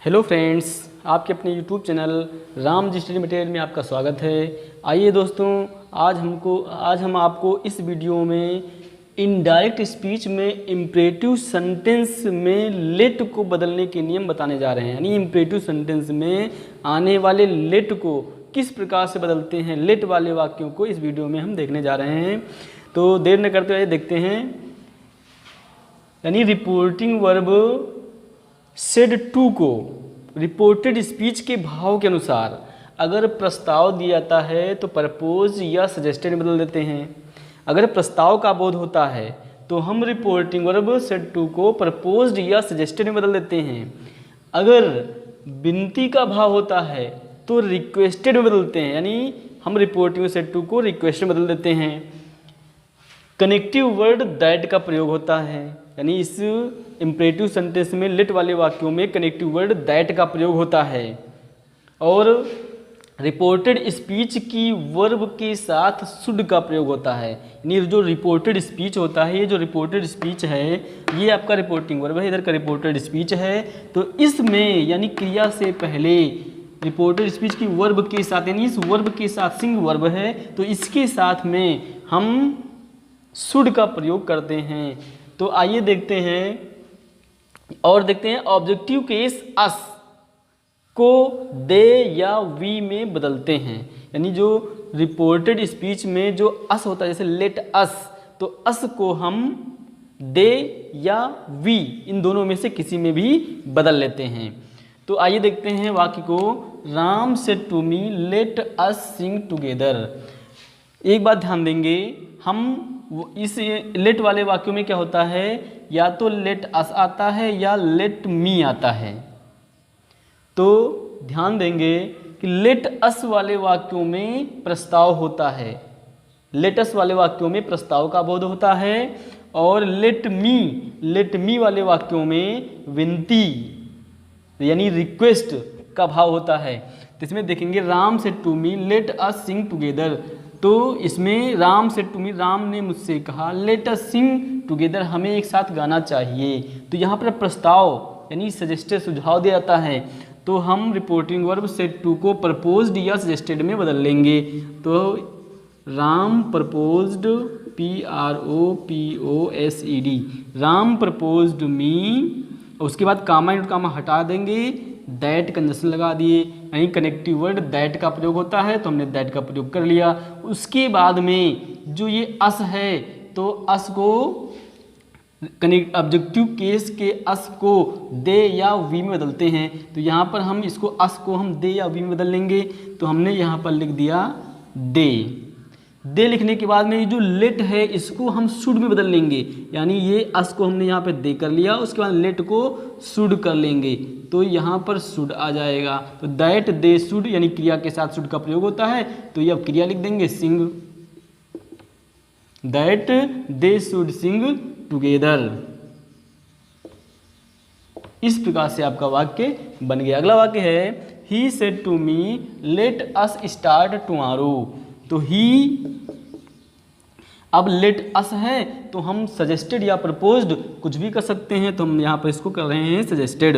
Hello friends, आपके अपने YouTube channel Ram ji study material में आपका स्वागत है। आइए दोस्तों, आज हम आपको इस वीडियो में इनडायरेक्ट स्पीच में इम्परेटिव सेंटेंस में लेट को बदलने के नियम बताने जा रहे हैं। यानी इम्परेटिव सेंटेंस में आने वाले लेट को किस प्रकार से बदलते हैं, लेट वाले वाक्यों को इस वीडियो में हम देखने जा रहे हैं। तो देर न करते हुए देखते हैं। यानी रिपोर्टिंग वर्ब सेड टू को रिपोर्टेड स्पीच के भाव के अनुसार अगर प्रस्ताव दिया जाता है तो प्रपोज या सजेस्टेड में बदल देते हैं। अगर प्रस्ताव का बोध होता है तो हम रिपोर्टिंग वर्ब सेड टू को प्रपोज्ड या सजेस्टेड में बदल देते हैं। अगर विनती का भाव होता है तो रिक्वेस्टेड में बदलते हैं। यानी हम रिपोर्टिंग सेड टू को रिक्वेस्टेड में बदल देते हैं। कनेक्टिव वर्ड दैट का प्रयोग होता है। यानी इस इम्परेटिव सेंटेंस में लेट वाले वाक्यों में कनेक्टिव वर्ड दैट का प्रयोग होता है। और रिपोर्टेड स्पीच की वर्ब के साथ शुड का प्रयोग होता है। यानी जो रिपोर्टेड स्पीच होता है, ये जो रिपोर्टेड स्पीच है ये आपका रिपोर्टिंग वर्ब है, इधर का रिपोर्टेड स्पीच है। तो इसमें यानी क्रिया से पहले रिपोर्टेड स्पीच की वर्ब के साथ, यानी इस वर्ब के साथ सिंग वर्ब है तो इसके साथ में हम शुड का प्रयोग करते हैं। तो आइए देखते हैं और देखते हैं ऑब्जेक्टिव केस अस को दे या वी में बदलते हैं। यानी जो रिपोर्टेड स्पीच में जो अस होता है, जैसे लेट अस, तो अस को हम दे या वी इन दोनों में से किसी में भी बदल लेते हैं। तो आइए देखते हैं वाक्य को। Ram said to me let us sing together. एक बात ध्यान देंगे, हम इस लेट वाले वाक्यों में क्या होता है, या तो लेट अस आता है या लेट मी आता है। तो ध्यान देंगे कि लेट अस वाले वाक्यों में प्रस्ताव होता है, लेट अस वाले वाक्यों में प्रस्ताव का बोध होता है। और लेट मी वाले वाक्यों में विनती यानी रिक्वेस्ट का भाव होता है। तो इसमें देखेंगे Ram said to me let us sing together. तो इसमें Ram said to me, Ram ने मुझसे कहा लेट अस सिंग टुगेदर, हमें एक साथ गाना चाहिए। तो यहाँ पर प्रस्ताव यानी सजेस्टेड सुझाव दिया जाता है। तो हम रिपोर्टिंग वर्ब सेड टू को प्रपोज्ड या सजेस्टेड में बदल लेंगे। तो Ram proposed PROPOSED, Ram proposed मी, उसके बाद कामा यूनिट कामा हटा देंगे, दैट कंजक्शन लगा दिए। यानी कनेक्टिव वर्ड दैट का प्रयोग होता है तो हमने दैट का प्रयोग कर लिया। उसके बाद में जो ये अस है तो अस को ऑब्जेक्टिव केस के अस को दे या वी में बदलते हैं। तो यहाँ पर हम इसको अस को हम दे या वी में बदल लेंगे। तो हमने यहाँ पर लिख दिया दे लिखने के बाद में ये जो लेट है इसको हम शुड में बदल लेंगे। यानी ये अस को हमने यहाँ पे दे कर लिया, उसके बाद लेट को शुड कर लेंगे तो यहाँ पर शुड आ जाएगा। तो दैट दे शुड, यानी क्रिया के साथ शुड का प्रयोग होता है। तो ये अब क्रिया लिख देंगे sing, that they should sing together. इस प्रकार से आपका वाक्य बन गया। अगला वाक्य है he said to me let us start tomorrow. तो ही, अब लेट अस है तो हम सजेस्टेड या प्रपोज्ड कुछ भी कर सकते हैं। तो हम यहाँ पर इसको कर रहे हैं सजेस्टेड।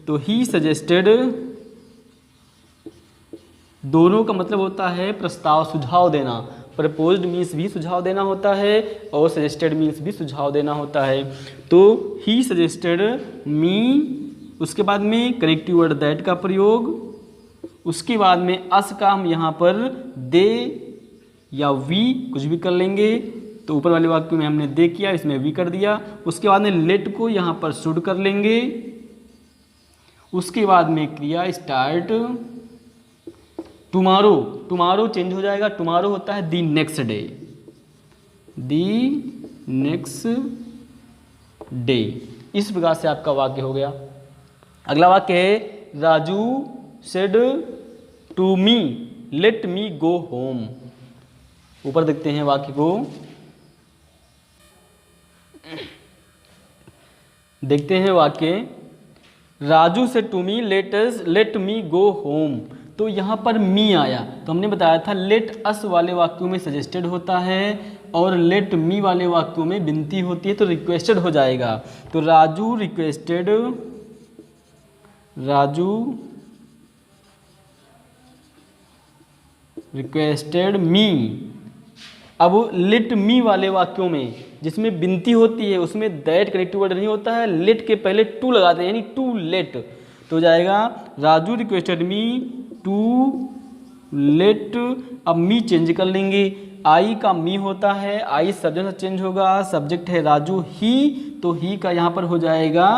तो ही सजेस्टेड, दोनों का मतलब होता है प्रस्ताव, सुझाव देना। प्रपोज्ड मीन्स भी सुझाव देना होता है और सजेस्टेड मीन्स भी सुझाव देना होता है। तो ही सजेस्टेड मी, उसके बाद में कनेक्टिव वर्ड दैट का प्रयोग, उसके बाद में अस का हम यहाँ पर दे या वी कुछ भी कर लेंगे। तो ऊपर वाले वाक्य में हमने दे किया, इसमें वी कर दिया। उसके बाद में लेट को यहाँ पर शुड कर लेंगे। उसके बाद में क्रिया स्टार्ट टुमारो, टुमारो चेंज हो जाएगा, टुमारो होता है दी नेक्स्ट डे, दी नेक्स्ट डे। इस प्रकार से आपका वाक्य हो गया। अगला वाक्य है Raju said to me let me go home. ऊपर देखते हैं वाक्य को, देखते हैं वाक्य Raju said to me let me go home. तो यहाँ पर मी आया तो हमने बताया था लेट अस वाले वाक्यों में सजेस्टेड होता है और लेट मी वाले वाक्यों में विनती होती है तो रिक्वेस्टेड हो जाएगा। तो राजू राजू रिक्वेस्टेड मी। अब लेट मी वाले वाक्यों में जिसमें विनती होती है उसमें दैट कनेक्टिव वर्ड नहीं होता है, लेट के पहले टू लगाते हैं, यानी टू लेट, तो जाएगा Raju requested me to let. अब मी चेंज कर लेंगे, आई का मी होता है, आई सब्जेक्ट से चेंज होगा, सब्जेक्ट है राजू ही, तो ही का यहाँ पर हो जाएगा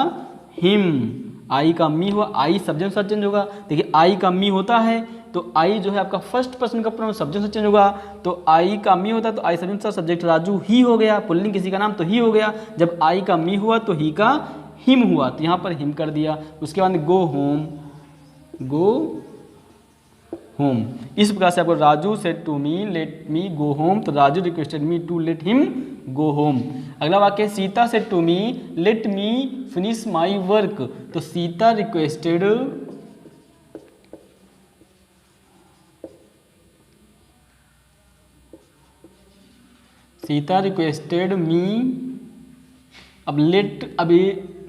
हिम। आई का मी हुआ, आई सब्जेक्ट से चेंज होगा। देखिए आई का मी होता है तो आई जो है आपका फर्स्ट पर्सन का प्रोनाउन सब्जेक्ट से चेंज होगा, तो आई का मी होता है तो आई सब्जेक्ट से सब्जेक्ट राजू ही हो गया, पुल्लिंग किसी का नाम तो ही हो गया। जब आई का मी हुआ तो ही का हिम हुआ, तो यहाँ पर हिम कर दिया। उसके बाद गो होम, गो होम। इस प्रकार से आपको Raju said to me let me go home, तो Raju requested me to let him go home. अगला वाक्य Sita said to me let me finish my work, तो सीता रिक्वेस्टेड मी। अब लेट, अभी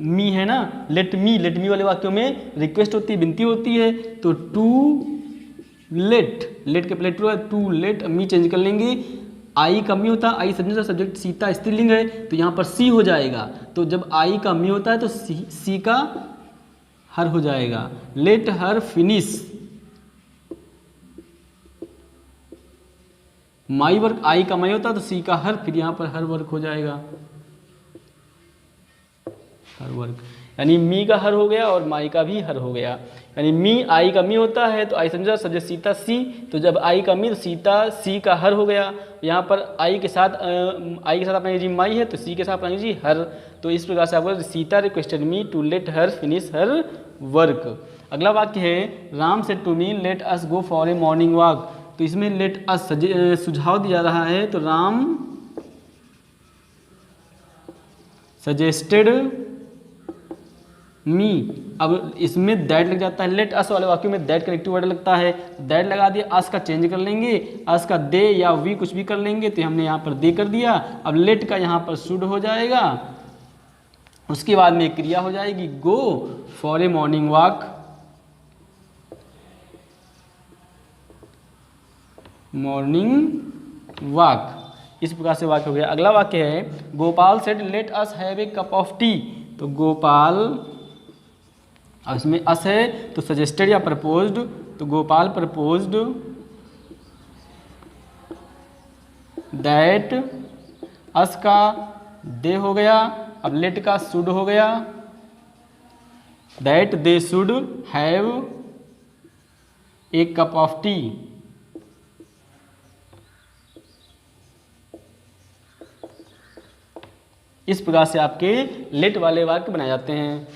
मी है ना, लेट मी वाले वाक्यों में रिक्वेस्ट होती है, विनती होती है, तो टू लेट, लेट के प्लेट टू लेट, मी चेंज कर लेंगे। आई का मी होता है, आई सब्जेक्ट सीता स्त्रीलिंग है तो यहाँ पर सी हो जाएगा, तो जब आई का मी होता है तो सी का हर हो जाएगा। Let her finish my work, I का माई होता है तो सी का हर, फिर यहाँ पर हर वर्क हो जाएगा, हर वर्क, यानी मी का हर हो गया और माई का भी हर हो गया। यानी मी आई का मी होता है तो आई समझा सब्जेक्ट सीता सी, तो जब आई का मी तो सीता सी का हर हो गया। यहाँ पर आई के साथ अपना जी माई है तो सी के साथ अपना जी हर, तो इस प्रकार से आपको Sita requested me to let her finish her work. अगला वाक्य है Ram said to me let us go for a morning walk, तो इसमें लेट अस सुझाव दिया रहा है, तो राम सजेस्टेड मी। अब इसमें दैट लग जाता है, लेट अस वाले वाक्यों में दैट कनेक्टिव वर्ड लगता है, दैट लगा दिया, अस का चेंज कर लेंगे, अस का दे या वी कुछ भी कर लेंगे, तो हमने यहाँ पर दे कर दिया। अब लेट का यहाँ पर शुड हो जाएगा, उसके बाद में क्रिया हो जाएगी गो for a morning walk, morning walk. इस प्रकार से वाक्य हो गया। अगला वाक्य है Gopal said let us have a cup of T, तो गोपाल, अब इसमें अस है तो सजेस्टेड या प्रपोज्ड, तो गोपाल प्रपोज्ड दैट, अस का दे हो गया, अब लेट का शुड हो गया, that they should have a cup of T. इस प्रकार से आपके लेट वाले वाक्य बनाए जाते हैं।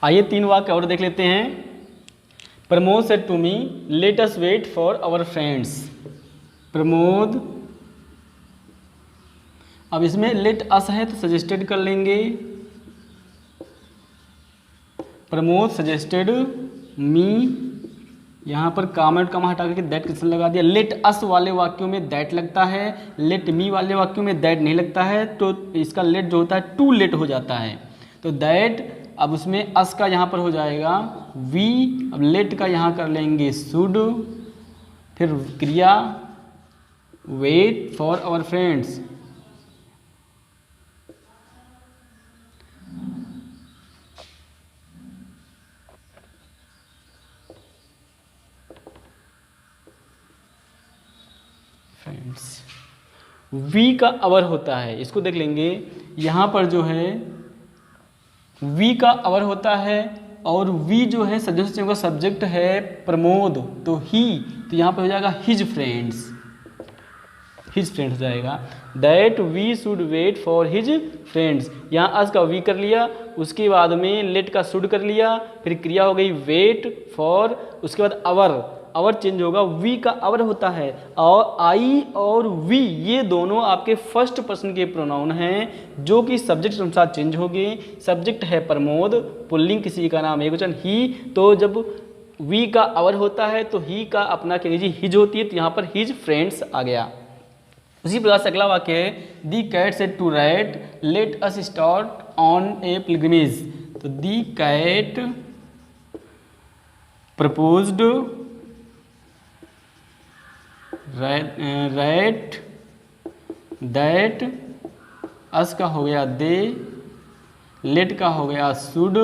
आइए 3 वाक्य और देख लेते हैं। Pramod said to me let us wait for our friends, Pramod, अब इसमें लेट अस है तो सजेस्टेड कर लेंगे, प्रमोद सजेस्टेड मी, यहाँ पर कामेंट कमा हटा करके दैट क्वेश्चन लगा दिया। लेट अस वाले वाक्यों में दैट लगता है, लेट मी वाले वाक्यों में दैट नहीं लगता है, तो इसका लेट जो होता है टू लेट हो जाता है, तो दैट, अब उसमें अस का यहाँ पर हो जाएगा वी, अब लेट का यहाँ कर लेंगे शुड, फिर क्रिया wait for our friends, we का अवर होता है, इसको देख लेंगे। यहाँ पर जो है वी का अवर होता है और वी जो है सब्जेक्ट का सब्जेक्ट है प्रमोद, तो ही, तो यहाँ पर हो जाएगा हिज फ्रेंड्स, हिज फ्रेंड्स हो जाएगा। That we should wait for his friends, यहाँ अस का वी कर लिया, उसके बाद में लेट का शुड कर लिया, फिर क्रिया हो गई वेट फॉर, उसके बाद अवर, अवर चेंज होगा, वी का अवर होता है, और आई और वी ये दोनों आपके फर्स्ट पर्सन के प्रोनाउन हैं जो कि सब्जेक्ट के अनुसार चेंज हो गए। सब्जेक्ट है प्रमोद, पुल्लिंग किसी का नाम एकवचन ही, तो जब वी का अवर होता है तो ही का अपना क्या लीजिए हिज होती है, तो यहाँ पर हिज फ्रेंड्स आ गया। उसी प्रकार से अगला वाक्य है the cat said to rat let us start on a pilgrimage, तो the cat proposed rat that, us का हो गया दे, लेट का हो गया शुड,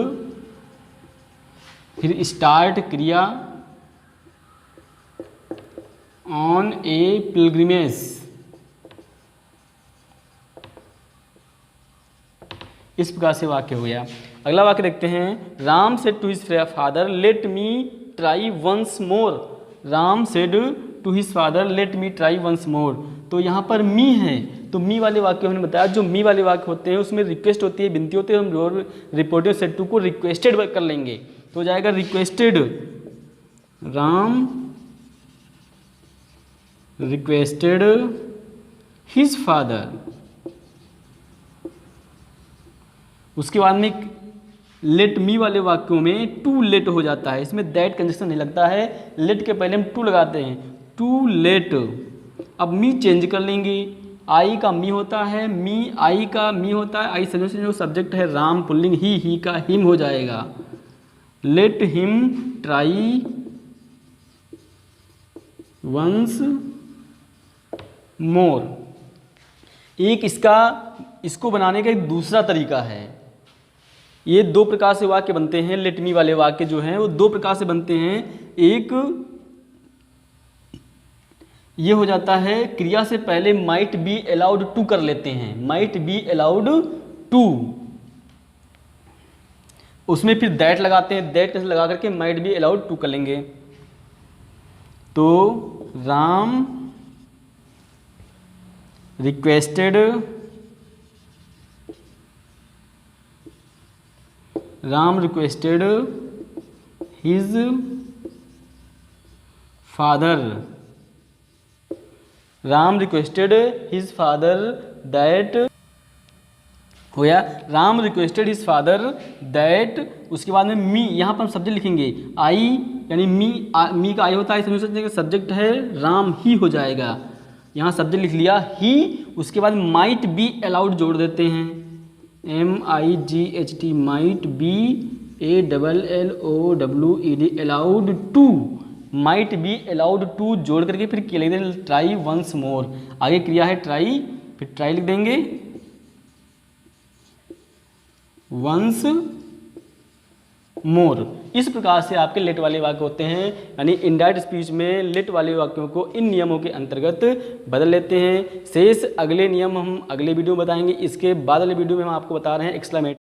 फिर स्टार्ट क्रिया, ऑन ए पिलग्रिमेज। इस प्रकार से वाक्य हो गया। अगला वाक्य देखते हैं, Ram said to his father let me try once more. Ram said to his father let me try once more. तो यहाँ पर मी है, तो मी वाले वाक्य हमने बताया, जो मी वाले वाक्य होते हैं उसमें रिक्वेस्ट होती है, विनती होती है, हम रिपोर्टिंग सेड टू को रिक्वेस्टेड कर लेंगे तो हो जाएगा requested. Ram requested his father. उसके बाद में लेट मी वाले वाक्यों में टू लेट हो जाता है, इसमें दैट कंजक्शन नहीं लगता है, लेट के पहले हम टू लगाते हैं, टू लेट। अब मी चेंज कर लेंगे, आई का मी होता है, मी आई का मी होता है, आई से जो सब्जेक्ट है राम पुल्लिंग, ही का हिम हो जाएगा। Let him try once more. एक इसको बनाने का एक दूसरा तरीका है। ये दो प्रकार से वाक्य बनते हैं, लेट मी वाले वाक्य जो हैं वो दो प्रकार से बनते हैं। एक ये हो जाता है, क्रिया से पहले माइट बी अलाउड टू कर लेते हैं, माइट बी अलाउड टू, उसमें फिर दैट लगाते हैं, दैट लगा करके माइट बी अलाउड टू कर लेंगे। तो Ram requested his father. Ram requested his father that हो गया, Ram requested his father that. उसके बाद में मी, यहाँ पर हम सब्जेक्ट लिखेंगे, आई यानी मी का आई होता है, समझ सब्जेक्ट है राम, ही हो जाएगा। यहाँ सब्जेक्ट लिख लिया ही, उसके बाद माइट बी अलाउड जोड़ देते हैं, MIGHT might be ALLOWED allowed to, might be allowed to जोड़ करके फिर क्या लिख देंगे, ट्राई वंस मोर। आगे क्रिया है ट्राई, फिर ट्राई लिख देंगे, वंस मोर। इस प्रकार से आपके लेट वाले वाक्य होते हैं, यानी इनडायरेक्ट स्पीच में लेट वाले वाक्यों को इन नियमों के अंतर्गत बदल लेते हैं। शेष अगले नियम हम अगले वीडियो में बताएंगे। इसके बाद वाले वीडियो में हम आपको बता रहे हैं एक्सक्लेमेटरी